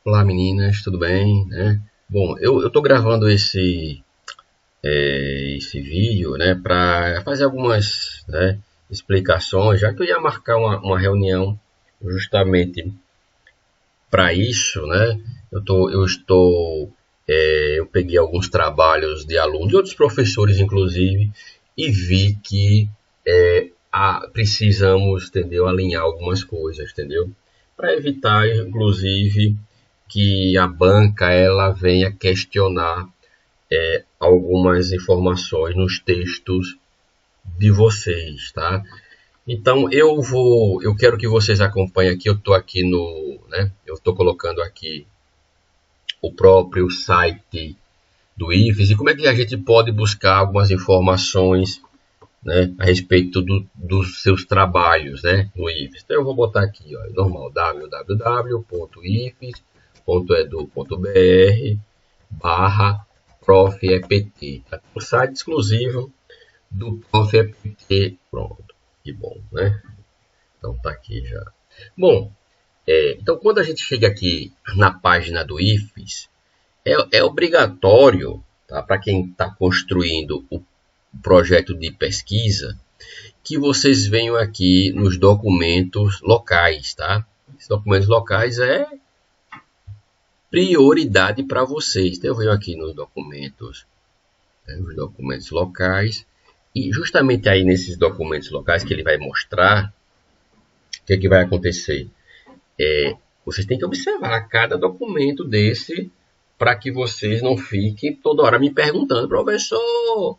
Olá meninas, tudo bem? Né? Bom, eu tô gravando esse vídeo, né, para fazer algumas, né, explicações, já que eu ia marcar uma reunião justamente para isso, né? Eu peguei alguns trabalhos de alunos, de outros professores inclusive, e vi que precisamos, entendeu, alinhar algumas coisas, entendeu? Para evitar, inclusive, que a banca ela venha questionar algumas informações nos textos de vocês, tá? Então eu quero que vocês acompanhem aqui. Eu estou aqui né? Eu estou colocando aqui o próprio site do IFES e como é que a gente pode buscar algumas informações, né, a respeito dos seus trabalhos, né, no IFES. Então eu vou botar aqui, ó, normal, www.ifes.edu.br/ProfEPT. O site exclusivo do ProfEPT. Pronto, que bom, né? Então tá aqui já. Bom, então quando a gente chega aqui na página do IFES, é obrigatório, tá, para quem está construindo o projeto de pesquisa, que vocês venham aqui nos documentos locais, tá? Esses documentos locais é prioridade para vocês. Então eu venho aqui nos documentos, né, nos documentos locais, e justamente aí nesses documentos locais que ele vai mostrar o que é que vai acontecer. Vocês têm que observar cada documento desse para que vocês não fiquem toda hora me perguntando, professor,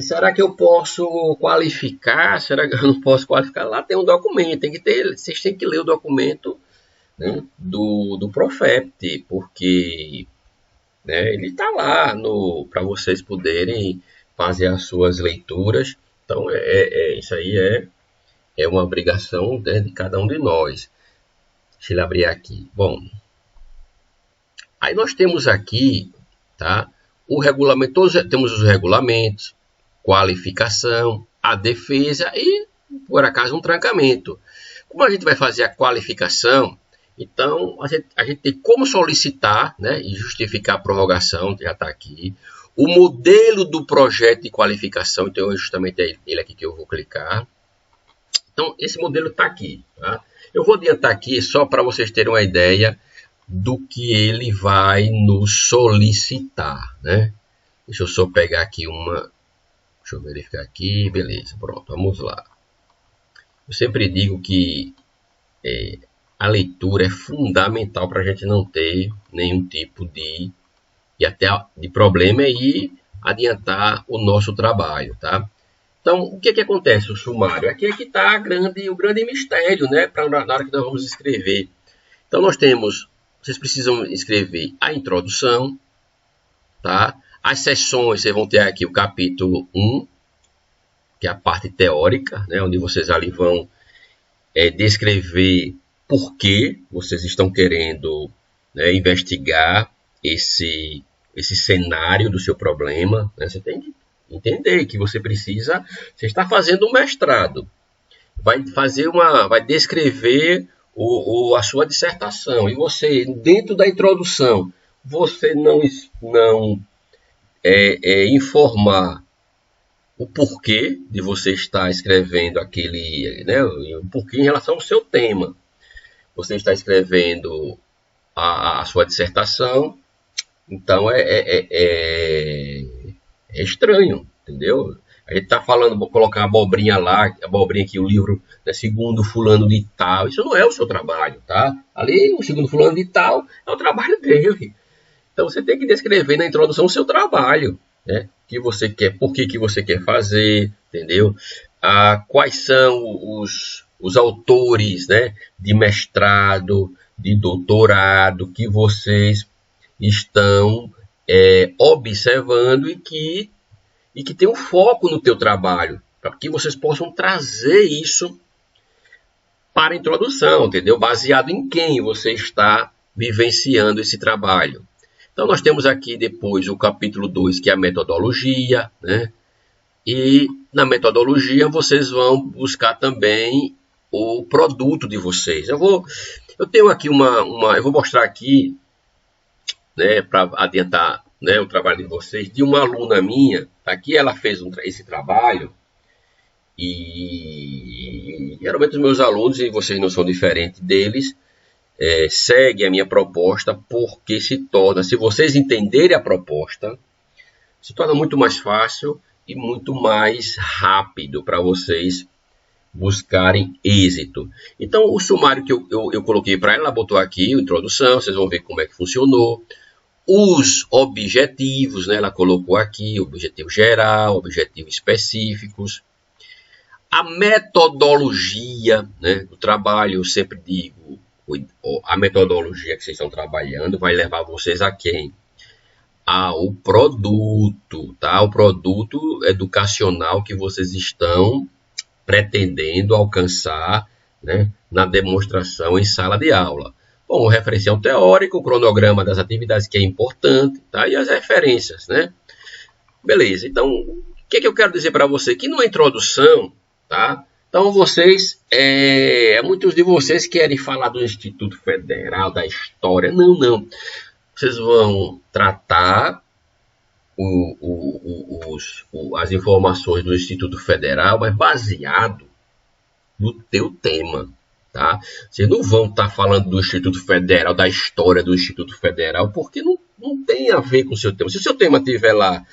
será que eu posso qualificar? Será que eu não posso qualificar? Lá tem um documento, vocês têm que ler o documento, né, do Profept, porque, né, ele está lá para vocês poderem fazer as suas leituras. Então, isso aí é uma obrigação, né, de cada um de nós. Deixa eu abrir aqui. Bom, aí nós temos aqui, tá, o regulamento, temos os regulamentos, qualificação, a defesa e, por acaso, um trancamento. Como a gente vai fazer a qualificação, então a gente tem como solicitar, né, e justificar a prorrogação, já está aqui. O modelo do projeto de qualificação, então justamente é ele aqui que eu vou clicar. Então esse modelo está aqui, tá? Eu vou adiantar aqui só para vocês terem uma ideia do que ele vai nos solicitar, né? Deixa eu só pegar aqui deixa eu verificar aqui, beleza, pronto, vamos lá. Eu sempre digo que a leitura é fundamental para a gente não ter nenhum tipo de problema e adiantar o nosso trabalho, tá? Então, o que acontece, o sumário? Aqui é que está o grande mistério, né? Na hora que nós vamos escrever. Então, vocês precisam escrever a introdução, tá? As seções, vocês vão ter aqui o capítulo 1, que é a parte teórica, né? Onde vocês ali vão descrever por que vocês estão querendo, né, investigar esse cenário do seu problema, né? Você tem que entender que você está fazendo um mestrado, vai descrever a sua dissertação, e você, dentro da introdução, você não informar o porquê de você estar escrevendo aquele, né, o porquê em relação ao seu tema. Você está escrevendo a sua dissertação, então é estranho, entendeu? A gente está falando, vou colocar a abobrinha lá, a abobrinha aqui, o livro, né, segundo fulano de tal, isso não é o seu trabalho, tá? Ali, o segundo fulano de tal é o trabalho dele. Então você tem que descrever na introdução o seu trabalho, né? Que você quer, por que você quer fazer, entendeu? Quais são os autores, né, de mestrado, de doutorado que vocês estão observando e que tem um foco no teu trabalho, para que vocês possam trazer isso para a introdução, entendeu? Baseado em quem você está vivenciando esse trabalho. Então nós temos aqui depois o capítulo 2, que é a metodologia, né? E na metodologia vocês vão buscar também o produto de vocês. Eu tenho aqui eu vou mostrar aqui, né, para adiantar, né, o trabalho de vocês, de uma aluna minha. Aqui ela fez esse trabalho e geralmente os meus alunos, e vocês não são diferentes deles, seguem a minha proposta porque se vocês entenderem a proposta, se torna muito mais fácil e muito mais rápido para vocês buscarem êxito. Então, o sumário que eu coloquei para ela botou aqui, a introdução, vocês vão ver como é que funcionou. Os objetivos, né, ela colocou aqui, objetivo geral, objetivos específicos. A metodologia, né, do trabalho, eu sempre digo, a metodologia que vocês estão trabalhando vai levar vocês a quem? Ao produto, tá? O produto educacional que vocês estão pretendendo alcançar, né, na demonstração em sala de aula. Bom, o referencial teórico, o cronograma das atividades que é importante, tá? E as referências, né? Beleza, então, o que eu quero dizer para você? Que numa introdução, tá? Então, muitos de vocês querem falar do Instituto Federal, da história. Não. Vocês vão tratar as informações do Instituto Federal, mas baseado no teu tema, tá? Vocês não vão estar falando do Instituto Federal, da história do Instituto Federal, porque não tem a ver com o seu tema. Se o seu tema estiver lá,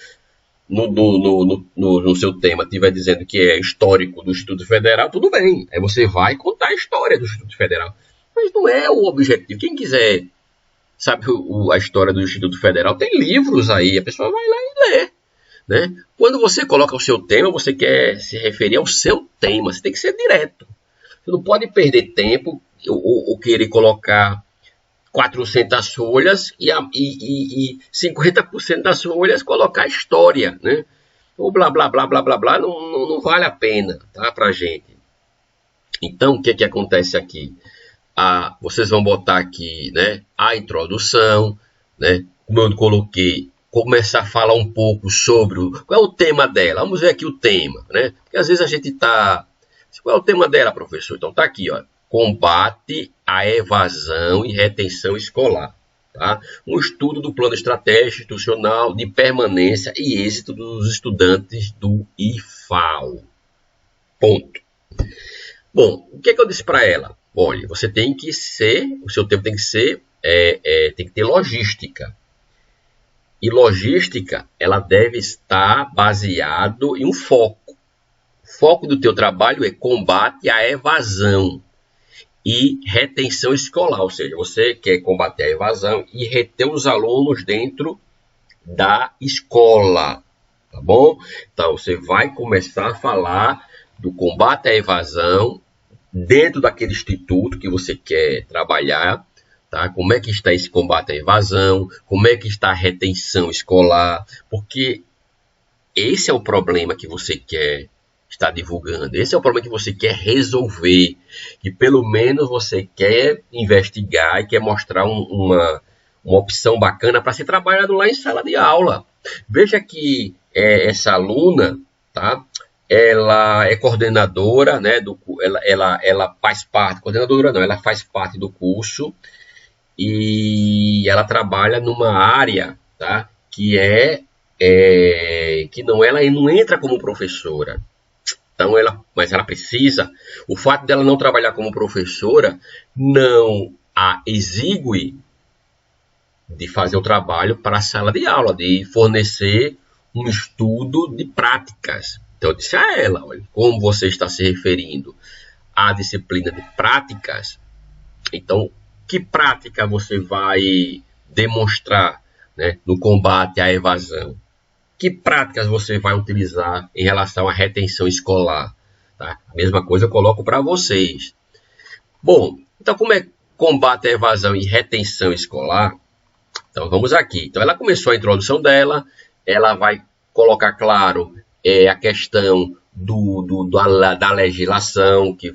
no seu tema, estiver dizendo que é histórico do Instituto Federal, tudo bem. Aí você vai contar a história do Instituto Federal. Mas não é o objetivo. Quem quiser sabe a história do Instituto Federal, tem livros aí, a pessoa vai lá e lê, né? Quando você coloca o seu tema, você quer se referir ao seu tema, você tem que ser direto. Você não pode perder tempo ou querer colocar 400 folhas e 50% das folhas colocar história, né? Ou blá, blá, blá, blá, blá, blá, não vale a pena, tá, pra gente. Então, o que acontece aqui? Vocês vão botar aqui, né, a introdução, né, como eu coloquei, começar a falar um pouco sobre qual é o tema dela. Vamos ver aqui o tema, né? Porque às vezes a gente tá... Qual é o tema dela, professor? Então tá aqui, ó. Combate à evasão e retenção escolar. Tá? Um estudo do plano estratégico institucional de permanência e êxito dos estudantes do IFAO. Ponto. Bom, o que eu disse para ela? Olha, você tem que ser, o seu tempo tem que ser, tem que ter logística. E logística, ela deve estar baseado em um foco. O foco do teu trabalho é combate à evasão e retenção escolar. Ou seja, você quer combater a evasão e reter os alunos dentro da escola. Tá bom? Então, você vai começar a falar do combate à evasão dentro daquele instituto que você quer trabalhar, tá? Como é que está esse combate à evasão, como é que está a retenção escolar, porque esse é o problema que você quer estar divulgando, esse é o problema que você quer resolver, que pelo menos você quer investigar e quer mostrar uma opção bacana para ser trabalhado lá em sala de aula. Veja que essa aluna, tá? Ela é coordenadora, né, ela faz parte, coordenadora não, ela faz parte do curso e ela trabalha numa área, tá, que ela não entra como professora. Então mas ela precisa, o fato dela não trabalhar como professora não a exigue de fazer o trabalho para a sala de aula, de fornecer um estudo de práticas. Então eu disse a ela, olha, como você está se referindo à disciplina de práticas, então que prática você vai demonstrar, né, no combate à evasão? Que práticas você vai utilizar em relação à retenção escolar? Tá? A mesma coisa eu coloco para vocês. Bom, então como é combate à evasão e retenção escolar? Então vamos aqui. Então ela começou a introdução dela, ela vai colocar claro a questão da legislação que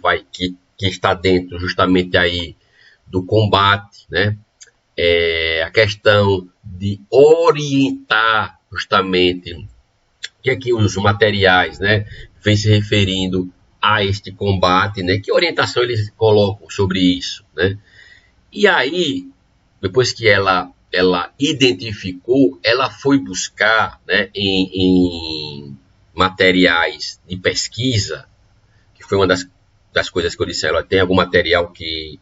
está dentro justamente aí do combate, né? A questão de orientar justamente que aqui os materiais, né, vem se referindo a este combate, né? Que orientação eles colocam sobre isso, né? E aí, depois que ela identificou, ela foi buscar, né, em materiais de pesquisa, que foi uma das coisas que eu disse a ela, tem algum material que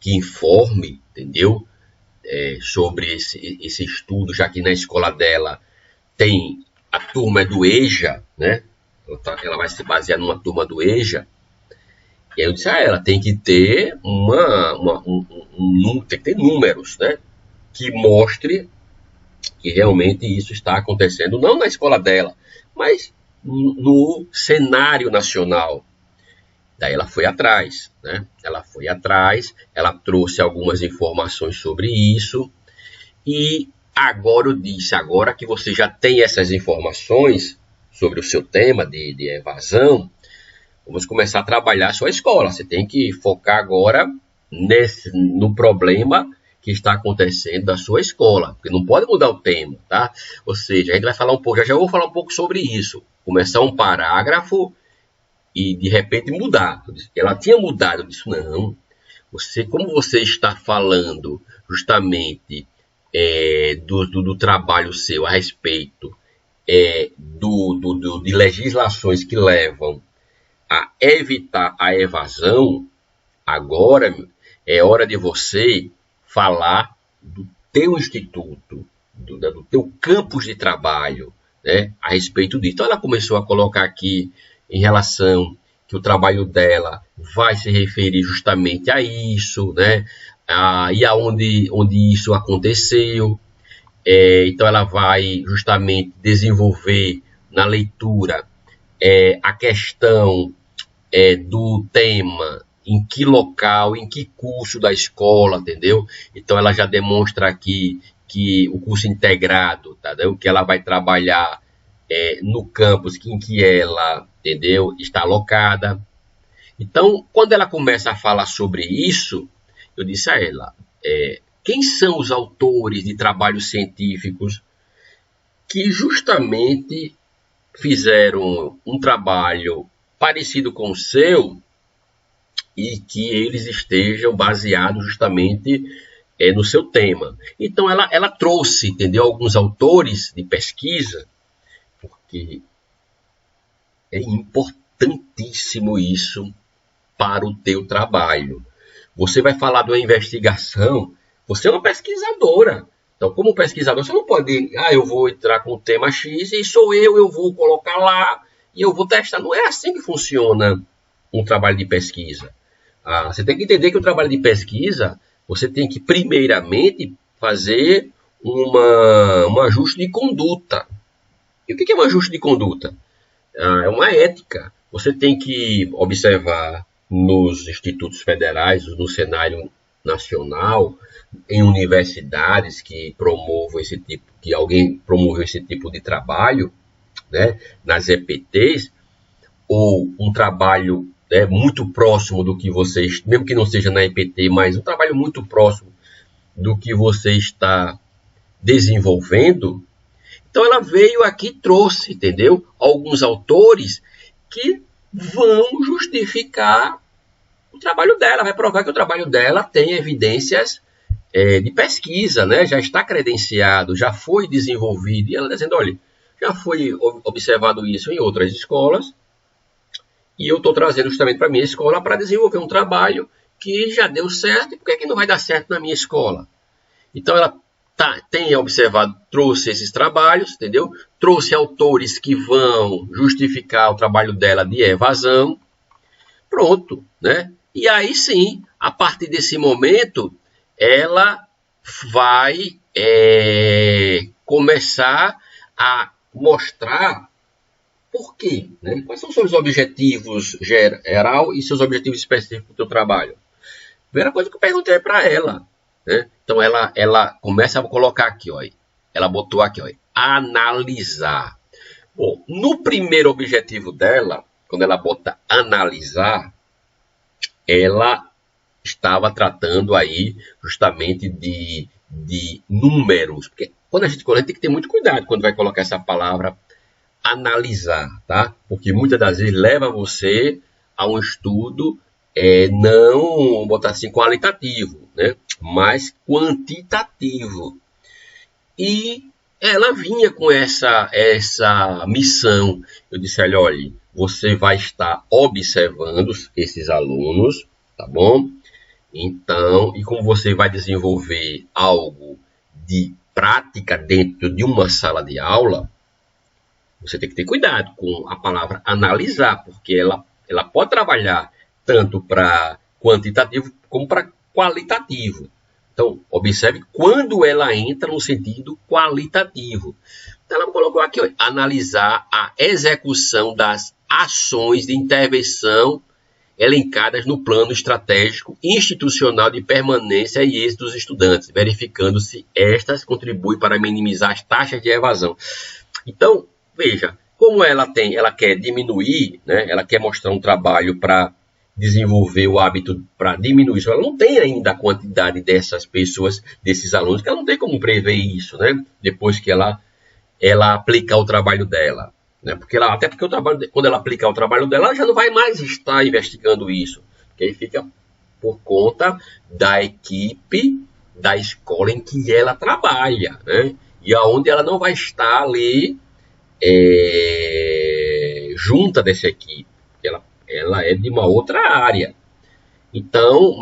informe, entendeu? Sobre esse estudo, já que na escola dela tem a turma do EJA, né? Ela vai se basear numa turma do EJA. E aí eu disse a ela, tem que ter tem que ter números, né? Que mostre que realmente isso está acontecendo, não na escola dela, mas no cenário nacional. Daí ela foi atrás, né? Ela foi atrás, ela trouxe algumas informações sobre isso, e agora eu disse, agora que você já tem essas informações sobre o seu tema de evasão, vamos começar a trabalhar a sua escola. Você tem que focar agora no problema que está acontecendo da sua escola, porque não pode mudar o tema, tá? Ou seja, a gente vai falar um pouco, já vou falar um pouco sobre isso, começar um parágrafo e de repente mudar. Ela tinha mudado, eu disse, não, como você está falando justamente do trabalho seu a respeito de legislações que levam a evitar a evasão, agora é hora de você falar do teu instituto, do teu campus de trabalho, né, a respeito disso. Então ela começou a colocar aqui em relação que o trabalho dela vai se referir justamente a isso, né, e onde isso aconteceu. Então ela vai justamente desenvolver na leitura a questão do tema, em que local, em que curso da escola, entendeu? Então ela já demonstra aqui que o curso integrado, tá, entendeu? Que ela vai trabalhar no campus em que ela, entendeu, está alocada. Então, quando ela começa a falar sobre isso, eu disse a ela, quem são os autores de trabalhos científicos que justamente fizeram um trabalho parecido com o seu e que eles estejam baseados justamente no seu tema. Então ela trouxe, entendeu, alguns autores de pesquisa, porque é importantíssimo isso para o teu trabalho. Você vai falar de uma investigação, você é uma pesquisadora. Então, como pesquisador, você não pode, eu vou entrar com o tema X e eu vou colocar lá e eu vou testar. Não é assim que funciona um trabalho de pesquisa. Você tem que entender que o trabalho de pesquisa, você tem que primeiramente fazer um ajuste de conduta. E o que é um ajuste de conduta? É uma ética. Você tem que observar nos institutos federais, no cenário nacional, em universidades que promovam esse tipo, que alguém promoveu esse tipo de trabalho, né, nas EPTs, ou um trabalho muito próximo do que você, mesmo que não seja na EPT, mas um trabalho muito próximo do que você está desenvolvendo. Então ela veio aqui e trouxe, entendeu? Alguns autores que vão justificar o trabalho dela, vai provar que o trabalho dela tem evidências de pesquisa, né? Já está credenciado, já foi desenvolvido. E ela dizendo, olha, já foi observado isso em outras escolas, e eu estou trazendo justamente para a minha escola para desenvolver um trabalho que já deu certo, e por que não vai dar certo na minha escola? Então ela tem observado, trouxe esses trabalhos, entendeu? Trouxe autores que vão justificar o trabalho dela de evasão. Pronto, né? E aí sim, a partir desse momento, ela vai começar a mostrar por quê, né? Quais são os seus objetivos geral e seus objetivos específicos do seu trabalho? Primeira coisa que eu perguntei para ela, né? Então ela começa a colocar aqui, ó, ela botou aqui, ó, analisar. Bom, no primeiro objetivo dela, quando ela bota analisar, ela estava tratando aí justamente de números, porque quando a gente tem que ter muito cuidado quando vai colocar essa palavra analisar, tá? Porque muitas das vezes leva você a um estudo não, vou botar assim, qualitativo, né? Mas quantitativo. E ela vinha com essa missão. Eu disse, olha, você vai estar observando esses alunos, tá bom? Então, e como você vai desenvolver algo de prática dentro de uma sala de aula, você tem que ter cuidado com a palavra analisar, porque ela pode trabalhar tanto para quantitativo como para qualitativo. Então, observe quando ela entra no sentido qualitativo. Então, ela colocou aqui, ó, analisar a execução das ações de intervenção elencadas no plano estratégico institucional de permanência e êxito dos estudantes, verificando se estas contribuem para minimizar as taxas de evasão. Então, veja, como ela quer diminuir, né, ela quer mostrar um trabalho para desenvolver o hábito para diminuir isso. Ela não tem ainda a quantidade dessas pessoas, desses alunos, que ela não tem como prever isso, né? Depois que ela aplicar o trabalho dela. Né? Até porque o trabalho, quando ela aplicar o trabalho dela, ela já não vai mais estar investigando isso. Porque aí fica por conta da equipe da escola em que ela trabalha. Né? E aonde ela não vai estar ali junta dessa equipe. Porque ela é de uma outra área. Então,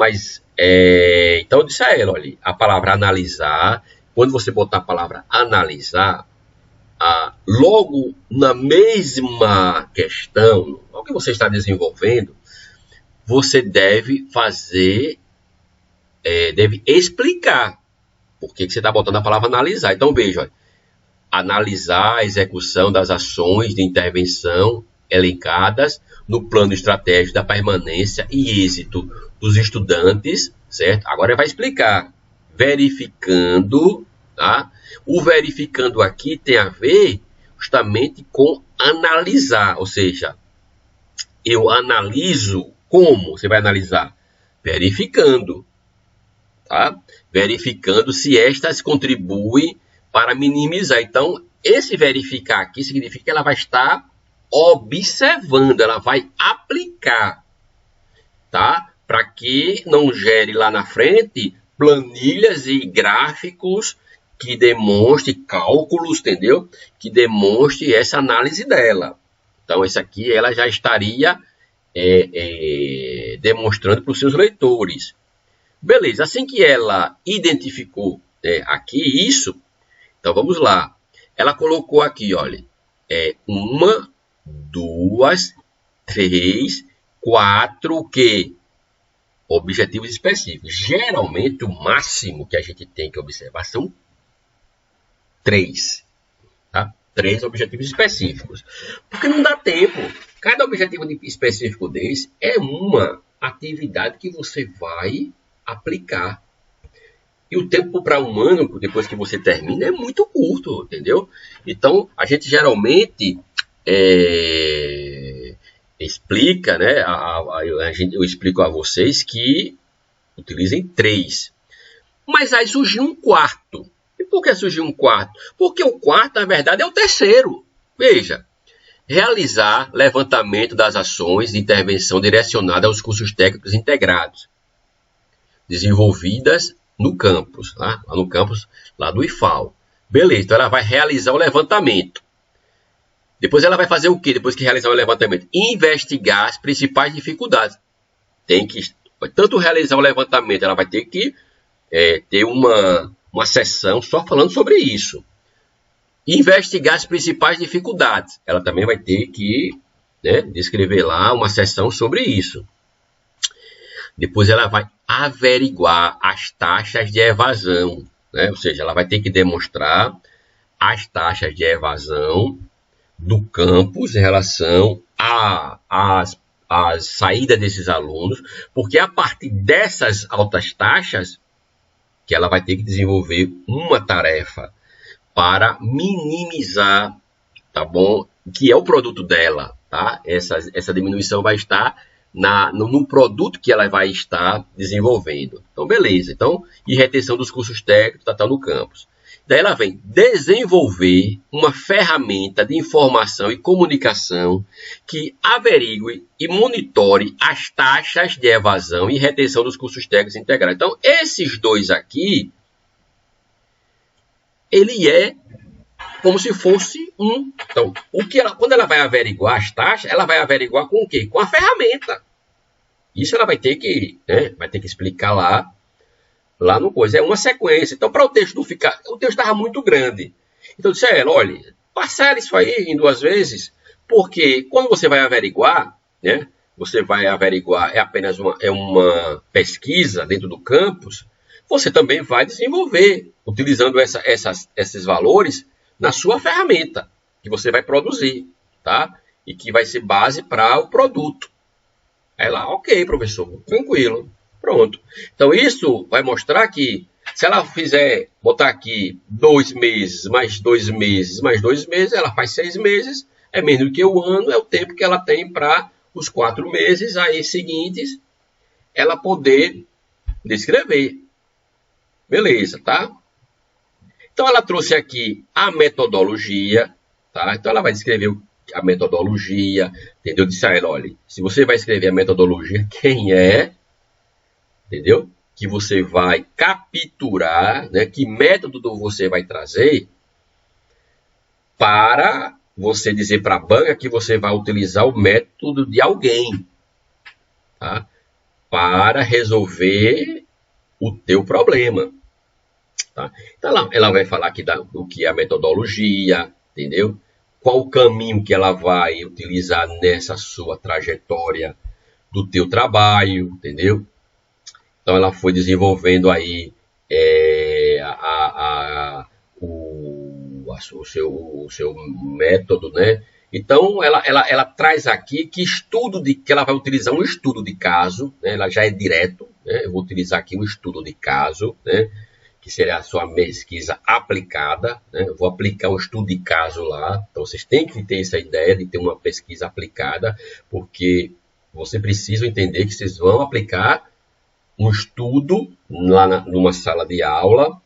então eu disse a ela, olha, a palavra analisar, quando você botar a palavra analisar, logo na mesma questão, o que você está desenvolvendo, você deve deve explicar por que você está botando a palavra analisar. Então, veja, olha, analisar a execução das ações de intervenção elencadas no plano estratégico da permanência e êxito dos estudantes, certo? Agora vai explicar, verificando, tá? O verificando aqui tem a ver justamente com analisar, ou seja, eu analiso como você vai analisar? Verificando, tá? Verificando se estas contribuem para minimizar. Então, esse verificar aqui significa que ela vai estar observando, ela vai aplicar, tá? Para que não gere lá na frente planilhas e gráficos que demonstre cálculos, entendeu? Que demonstre essa análise dela. Então, esse aqui ela já estaria demonstrando para os seus leitores. Beleza, assim que ela identificou aqui isso, então vamos lá. Ela colocou aqui, olha, 1, 2, 3, 4, o quê? Objetivos específicos. Geralmente, o máximo que a gente tem que observar são 3. Tá? 3 objetivos específicos. Porque não dá tempo. Cada objetivo específico desse é uma atividade que você vai aplicar. E o tempo para um ano, depois que você termina, é muito curto, entendeu? Então, a gente geralmente explica, né? Eu explico a vocês que utilizem 3. Mas aí surgiu um quarto. E por que surgiu um quarto? Porque o quarto, na verdade, é o terceiro. Veja, realizar levantamento das ações de intervenção direcionada aos cursos técnicos integrados, desenvolvidas no campus, lá no campus lá do IFAL. Beleza, então ela vai realizar o levantamento. Depois ela vai fazer o quê? Depois que realizar o levantamento? Investigar as principais dificuldades. Tem que, tanto realizar o levantamento, ela vai ter que ter uma sessão só falando sobre isso. Investigar as principais dificuldades. Ela também vai ter que descrever lá uma sessão sobre isso. Depois ela vai averiguar as taxas de evasão, né? Ou seja, ela vai ter que demonstrar as taxas de evasão do campus em relação às saídas desses alunos, porque a partir dessas altas taxas que ela vai ter que desenvolver uma tarefa para minimizar, tá bom? Que é o produto dela, tá? Essa diminuição vai estar no produto que ela vai estar desenvolvendo. Então, beleza. Então, e retenção dos cursos técnicos, tá no campus. Daí ela vem desenvolver uma ferramenta de informação e comunicação que averigue e monitore as taxas de evasão e retenção dos cursos técnicos integrados. Então, esses dois aqui, ele é como se fosse um. Então, quando ela vai averiguar as taxas, ela vai averiguar com o quê? Com a ferramenta. Isso ela vai ter que explicar lá no coisa. É uma sequência. Então, para o texto não ficar... O texto estava muito grande. Então, eu disse a ela, olha, parcela isso aí em 2 vezes, porque quando você vai averiguar, né? Você vai averiguar, é apenas uma pesquisa dentro do campus, você também vai desenvolver, utilizando esses valores na sua ferramenta, que você vai produzir, tá? E que vai ser base para o produto. Aí lá, ok, professor, tranquilo, pronto. Então, isso vai mostrar que, se ela botar aqui 2 meses, mais 2 meses, mais 2 meses, ela faz 6 meses, é menos do que o ano, é o tempo que ela tem para os 4 meses aí seguintes, ela poder descrever. Beleza, tá? Então, ela trouxe aqui a metodologia, tá? Então, ela vai descrever a metodologia, entendeu? Disse a ela, olha, se você vai escrever a metodologia, quem é, entendeu? Que você vai capturar, né? Que método você vai trazer para você dizer para a banca que você vai utilizar o método de alguém, tá? Para resolver o teu problema. Tá? Então, ela vai falar aqui do que é a metodologia, entendeu? Qual o caminho que ela vai utilizar nessa sua trajetória do teu trabalho, entendeu? Então, ela foi desenvolvendo aí o seu método, né? Então, ela traz aqui que ela vai utilizar um estudo de caso, né? Ela já é direto, né? Eu vou utilizar aqui um estudo de caso, né? Que seria a sua pesquisa aplicada, né? Eu vou aplicar um estudo de caso lá, então vocês têm que ter essa ideia de ter uma pesquisa aplicada, porque você precisa entender que vocês vão aplicar um estudo lá numa sala de aula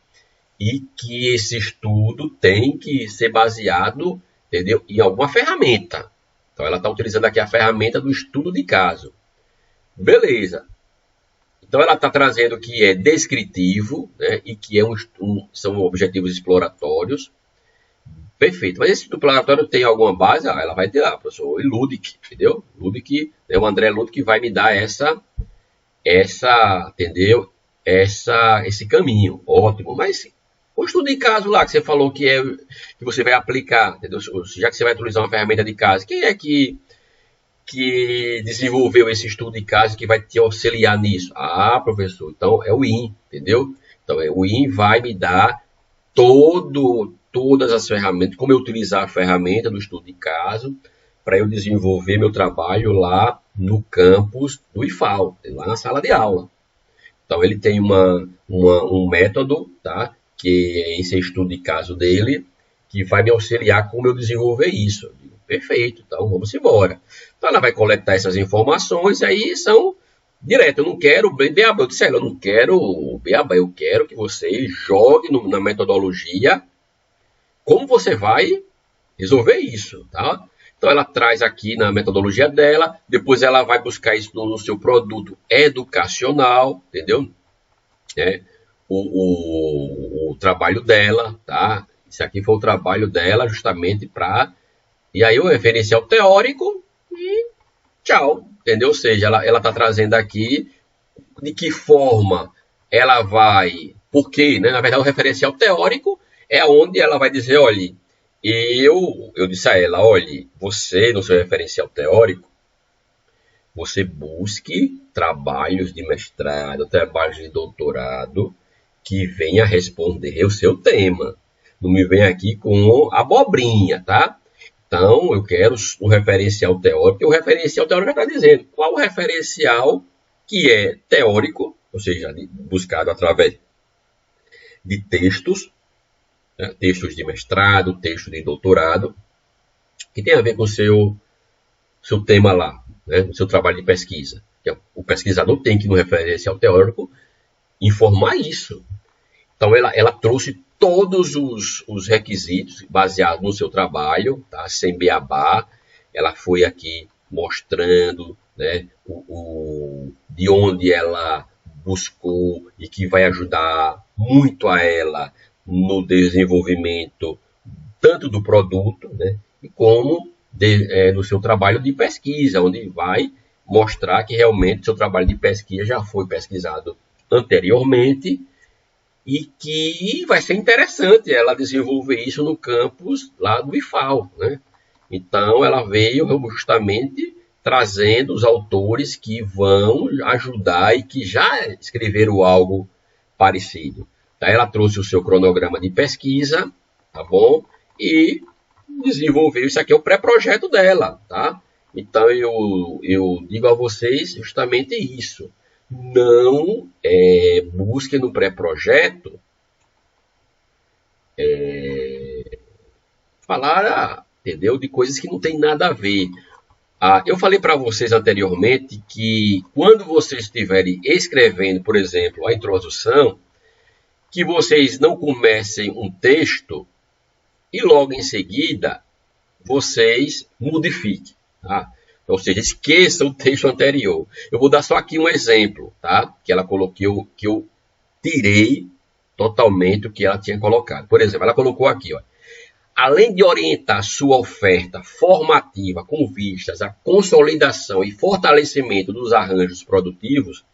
e que esse estudo tem que ser baseado, entendeu? Em alguma ferramenta. Então ela está utilizando aqui a ferramenta do estudo de caso. Beleza. Então, ela está trazendo que é descritivo, né, e que são objetivos exploratórios. Perfeito. Mas esse exploratório tem alguma base? Ela vai ter lá, professor. E Ludic, entendeu? Ludic, né, o André Ludic vai me dar entendeu? Esse caminho. Ótimo. Mas o estudo de caso lá que você falou que você vai aplicar, entendeu? Já que você vai utilizar uma ferramenta de caso, quem é que desenvolveu esse estudo de caso que vai te auxiliar nisso? Ah, professor, então é o IN, entendeu? Então o IN vai me dar todas as ferramentas, como eu utilizar a ferramenta do estudo de caso para eu desenvolver meu trabalho lá no campus do IFAL, lá na sala de aula. Então ele tem um método, tá? Que é esse estudo de caso dele, que vai me auxiliar como eu desenvolver isso. Perfeito, então vamos embora. Então ela vai coletar essas informações, aí são direto. Eu não quero beabá, eu disse a ela, eu não quero beabá, eu quero que você jogue na metodologia como você vai resolver isso, tá? Então ela traz aqui na metodologia dela, depois ela vai buscar isso no seu produto educacional, entendeu? O trabalho dela, tá? Isso aqui foi o trabalho dela justamente para... E aí o referencial teórico e tchau, entendeu? Ou seja, ela está trazendo aqui de que forma ela vai... Por quê? Né? Na verdade, o referencial teórico é onde ela vai dizer, olha, eu disse a ela, olha, você no seu referencial teórico, você busque trabalhos de mestrado, trabalhos de doutorado que venha responder o seu tema. Não me venha aqui com abobrinha, tá? Então, eu quero o referencial teórico, e o referencial teórico já está dizendo qual o referencial que é teórico, ou seja, buscado através de textos, né, textos de mestrado, textos de doutorado, que tem a ver com o seu tema lá, né, o seu trabalho de pesquisa. O pesquisador tem que, no referencial teórico, informar isso. Então, ela trouxe todos os requisitos baseados no seu trabalho, tá? Sem beabá. Ela foi aqui mostrando, né, de onde ela buscou e que vai ajudar muito a ela no desenvolvimento tanto do produto, né, como no seu trabalho de pesquisa, onde vai mostrar que realmente seu trabalho de pesquisa já foi pesquisado anteriormente e que vai ser interessante ela desenvolver isso no campus lá do IFAL, né? Então, ela veio justamente trazendo os autores que vão ajudar e que já escreveram algo parecido. Tá? Ela trouxe o seu cronograma de pesquisa, tá bom? E desenvolveu, isso aqui é o pré-projeto dela, tá? Então, eu digo a vocês justamente isso. Não busquem no pré-projeto falar, entendeu, de coisas que não tem nada a ver. Eu falei para vocês anteriormente que quando vocês estiverem escrevendo, por exemplo, a introdução, que vocês não comecem um texto e logo em seguida vocês modifiquem, tá? Ou seja, esqueçam o texto anterior. Eu vou dar só aqui um exemplo, tá? Que ela colocou, que eu tirei totalmente o que ela tinha colocado. Por exemplo, ela colocou aqui, ó. Além de orientar sua oferta formativa com vistas à consolidação e fortalecimento dos arranjos produtivos,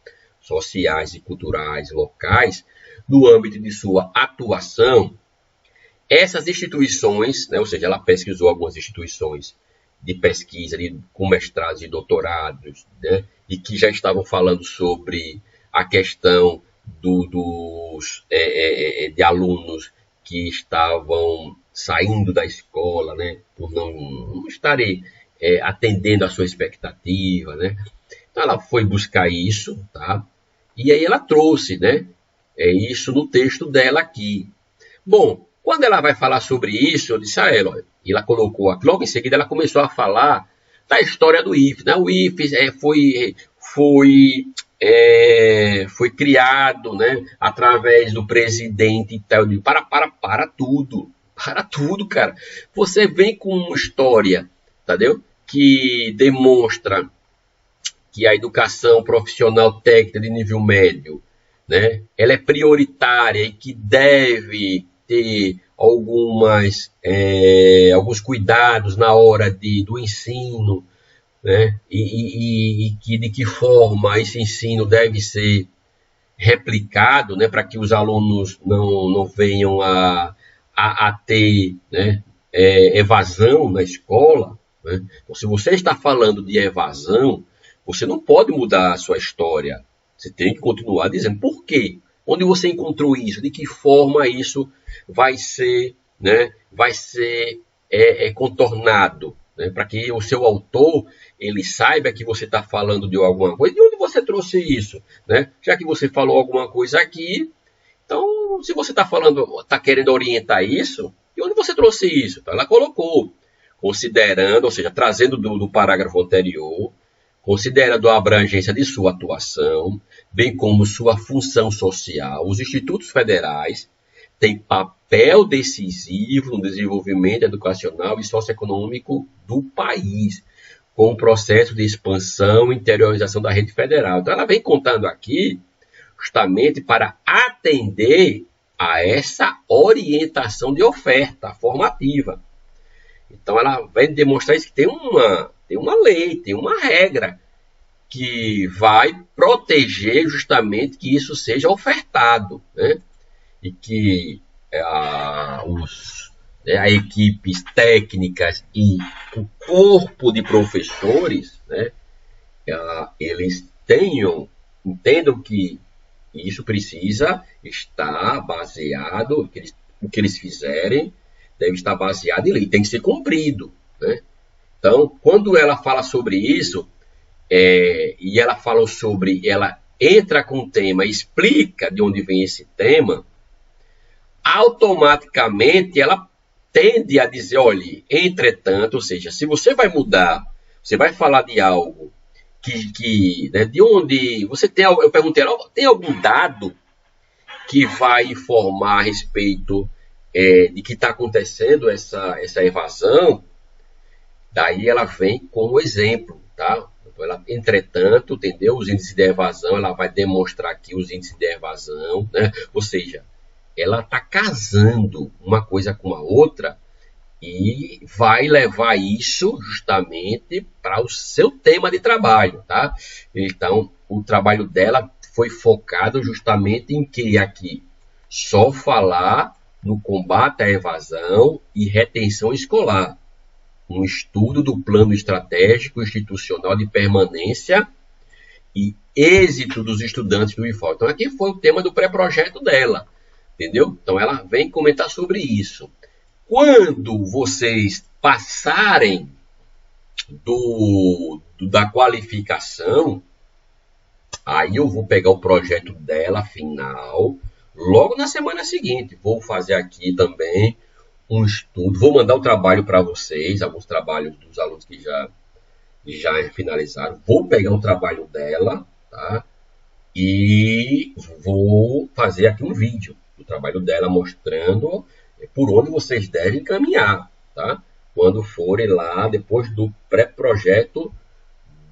sociais e culturais locais, no âmbito de sua atuação, essas instituições, né, ou seja, ela pesquisou algumas instituições de pesquisa com mestrados e doutorados, né, e que já estavam falando sobre a questão de alunos que estavam saindo da escola, né, por não estarem atendendo a sua expectativa, né. Então ela foi buscar isso, tá? E aí ela trouxe, né, isso no texto dela aqui. Bom, quando ela vai falar sobre isso, eu disse a ela, olha, e ela colocou aqui, logo em seguida ela começou a falar da história do IFES, né? O IFES foi criado, né, através do presidente e tal. Para tudo, cara. Você vem com uma história, entendeu? Que demonstra que a educação profissional técnica de nível médio, né, ela é prioritária e que deve ter alguns cuidados na hora do ensino, né, e de que forma esse ensino deve ser replicado, né, para que os alunos não venham a ter, né, evasão na escola, né? Então, se você está falando de evasão, você não pode mudar a sua história. Você tem que continuar dizendo por quê, onde você encontrou isso, de que forma isso vai ser, né, contornado, né, para que o seu autor ele saiba que você está falando de alguma coisa. De onde você trouxe isso, né? Já que você falou alguma coisa aqui, então se você está querendo orientar isso, de onde você trouxe isso? Então, ela colocou, considerando, ou seja, trazendo do parágrafo anterior, considerando a abrangência de sua atuação, bem como sua função social, os institutos federais têm papel decisivo no desenvolvimento educacional e socioeconômico do país, com o processo de expansão e interiorização da rede federal. Então, ela vem contando aqui justamente para atender a essa orientação de oferta formativa. Então, ela vai demonstrar isso, que tem uma lei, tem uma regra que vai proteger justamente que isso seja ofertado, né? E que equipes técnicas e o corpo de professores, né, eles entendam que isso precisa estar baseado, o que eles fizerem deve estar baseado em lei, tem que ser cumprido, né? Então, quando ela fala sobre isso, e ela fala ela entra com o tema, explica de onde vem esse tema, automaticamente ela tende a dizer, olha, entretanto, ou seja, se você vai mudar, você vai falar de algo né, de onde você tem, eu perguntei, tem algum dado que vai informar a respeito de que está acontecendo essa evasão, daí ela vem como exemplo, tá? Então, entretanto, entendeu? Os índices de evasão, ela vai demonstrar aqui os índices de evasão, né? Ou seja, ela está casando uma coisa com a outra e vai levar isso justamente para o seu tema de trabalho, tá? Então, o trabalho dela foi focado justamente em que aqui só falar no combate à evasão e retenção escolar, um estudo do plano estratégico institucional de permanência e êxito dos estudantes do IFOL. Então, aqui foi o tema do pré-projeto dela, entendeu? Então, ela vem comentar sobre isso. Quando vocês passarem da qualificação, aí eu vou pegar o projeto dela final, logo na semana seguinte. Vou fazer aqui também um estudo, vou mandar o trabalho para vocês, alguns trabalhos dos alunos que já finalizaram. Vou pegar o trabalho dela, tá? E vou fazer aqui um vídeo do trabalho dela mostrando por onde vocês devem caminhar, tá? Quando forem lá, depois do pré-projeto,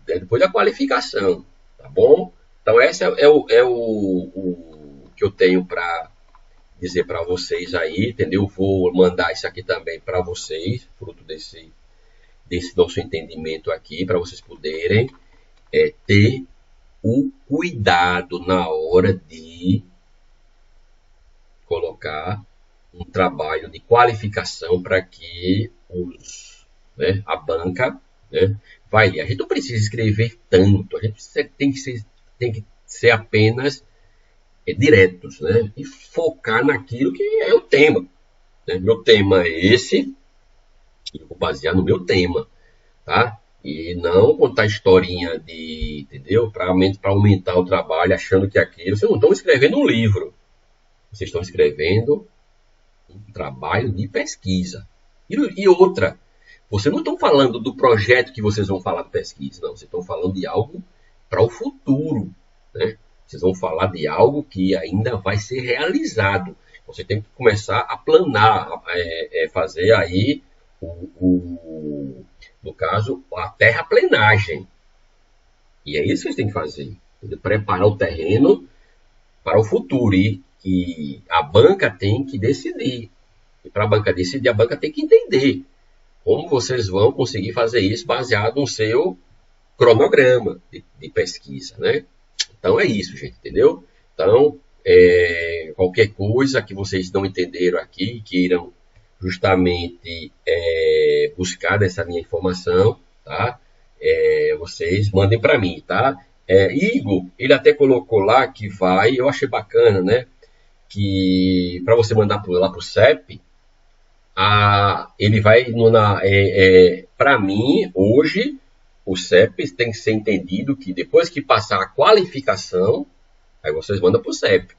depois da qualificação, tá bom? Então, esse é o que eu tenho para dizer para vocês aí, entendeu? Vou mandar isso aqui também para vocês, fruto desse nosso entendimento aqui, para vocês poderem ter o cuidado na hora de colocar um trabalho de qualificação para que a banca, né, vai ler. A gente não precisa escrever tanto, a gente tem que ser apenas diretos, né, e focar naquilo que é o tema. Né? Meu tema é esse, e eu vou basear no meu tema, tá? E não contar historinha entendeu? Para aumentar o trabalho, achando que aquilo... Vocês não estão escrevendo um livro, vocês estão escrevendo um trabalho de pesquisa. E outra, vocês não estão falando do projeto que vocês vão falar de pesquisa, não. Vocês estão falando de algo para o futuro, né? Vocês vão falar de algo que ainda vai ser realizado. Você tem que começar a planar, fazer aí, no caso, a terraplenagem. E é isso que vocês têm que fazer. Preparar o terreno para o futuro. E a banca tem que decidir. E para a banca decidir, a banca tem que entender como vocês vão conseguir fazer isso baseado no seu cronograma de pesquisa, né? Então é isso, gente, entendeu? Então, qualquer coisa que vocês não entenderam aqui, queiram justamente buscar dessa minha informação, tá? Vocês mandem para mim, tá? Igor, ele até colocou lá que vai, eu achei bacana, né? Que para você mandar lá para o CEP, ele vai, para mim, hoje, o CEP tem que ser entendido que depois que passar a qualificação, aí vocês mandam para o CEP,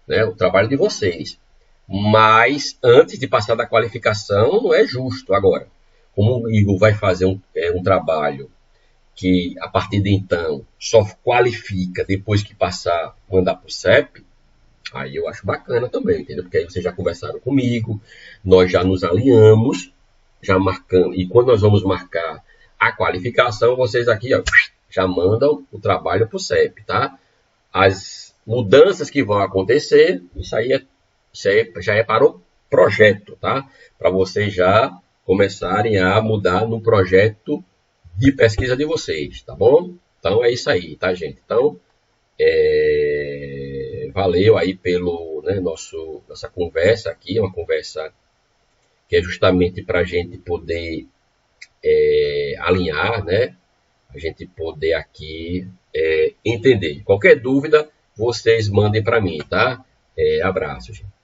né? O trabalho de vocês. Mas antes de passar da qualificação, não é justo. Agora, como o Igor vai fazer um trabalho que, a partir de então, só qualifica depois que passar, mandar para o CEP, aí eu acho bacana também, entendeu? Porque aí vocês já conversaram comigo, nós já nos alinhamos, já marcamos, e quando nós vamos marcar a qualificação, vocês aqui ó, já mandam o trabalho para o CEP, tá? As mudanças que vão acontecer, isso aí já é para o projeto, tá? Para vocês já começarem a mudar no projeto de pesquisa de vocês, tá bom? Então é isso aí, tá, gente? Então, valeu aí pelo nossa conversa aqui, uma conversa que é justamente para a gente poder alinhar, né? A gente poder aqui entender. Qualquer dúvida, vocês mandem para mim, tá? Abraço, gente.